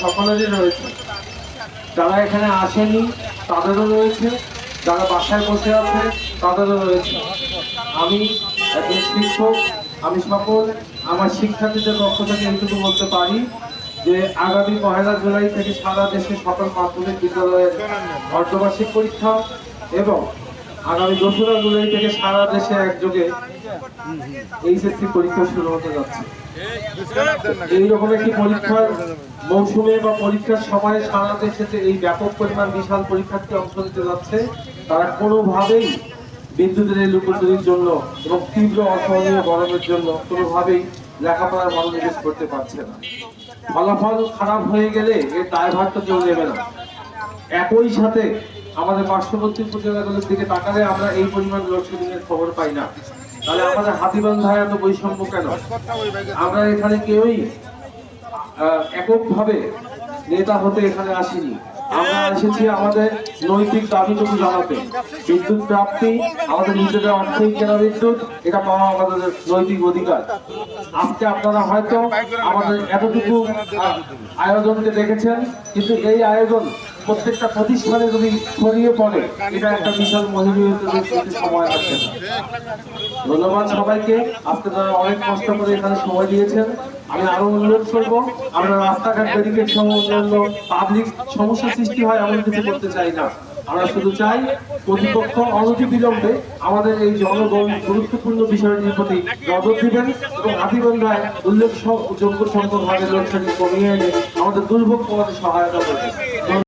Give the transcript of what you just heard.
সকলেরই রয়েছে। যারা এখানে আসেনি তাদেরও রয়েছে, যারা বাসায় বসে আছে তাদেরও রয়েছে। আমি একজন শিক্ষক, আমি সকল আমার শিক্ষার্থীদের পক্ষ থেকে এইটুকু বলতে পারি যে আগামী 1 জুলাই থেকে সারা দেশে সকল মাধ্যমিক বিদ্যালয়ের অর্ধবার্ষিক পরীক্ষা এবং আগামী 2রা জুলাই থেকে সারা দেশে একযোগে এইচএসসি পরীক্ষা শুরু হতে যাচ্ছে। এইরকম একটি পরীক্ষার মৌসুমে বা পরীক্ষার সময়ে সারা দেশে যে এই ব্যাপক পরিমাণ বিশাল পরীক্ষার্থী অংশ নিতে যাচ্ছে, তারা কোনোভাবেই বিদ্যুতের এই লুকোচুরির জন্য এবং তীব্র অসহনীয় গরমের জন্য কোনোভাবেই লেখাপড়ার মনোনিবেশ করতে পারছে না। ফলাফল খারাপ হয়ে গেলে এর দায়ভার তো কেউ নেবে না। একই সাথে আমাদের পার্শ্ববর্তী উপজেলাগুলোর দিকে তাকালে আমরা এই পরিমাণ লোডশেডিং এর খবর পাই না। তাহলে আমাদের হাতীবান্ধায় এত বৈষম্য কেন? আমরা এখানে কেউই এককভাবে নেতা হতে এখানে আসিনি। আমরা এসেছি আমাদের নৈতিক দাবিটুকু জানাতে। বিদ্যুৎ প্রাপ্তি, আমাদের নিজেদের অর্থেই কেনা বিদ্যুৎ, এটা পাওয়া আমাদের নৈতিক অধিকার। আজকে আপনারা হয়তো আমাদের এতটুকু আয়োজনকে দেখেছেন, কিন্তু এই আয়োজন প্রত্যেকটা প্রতিষ্ঠানে যদি ছড়িয়ে পড়ে, এটা একটা বিশাল মহিলাদের সময় লাগবে না। ধন্যবাদ সবাইকে। আজকে তারা অনেক কষ্ট করে এখানে সময় দিয়েছেন। আমি আরো অনুরোধ করবো, আমরা রাস্তাঘাট ব্যারিকেড সহ অন্যান্য পাবলিক সমস্যা সৃষ্টি হয় এমন কিছু করতে চাই না। আমরা শুধু চাই প্রতিপক্ষ অনতিবিলম্বে আমাদের এই গুরুত্বপূর্ণ বিষয়টির প্রতি নজর দিবেন এবং হাতীবান্ধায় উল্লেখযোগ্য সংখ্যক ভাবে লোডশেডিং কমিয়ে এনে আমাদের দুর্ভোগ কমাতে সহায়তা করবেন।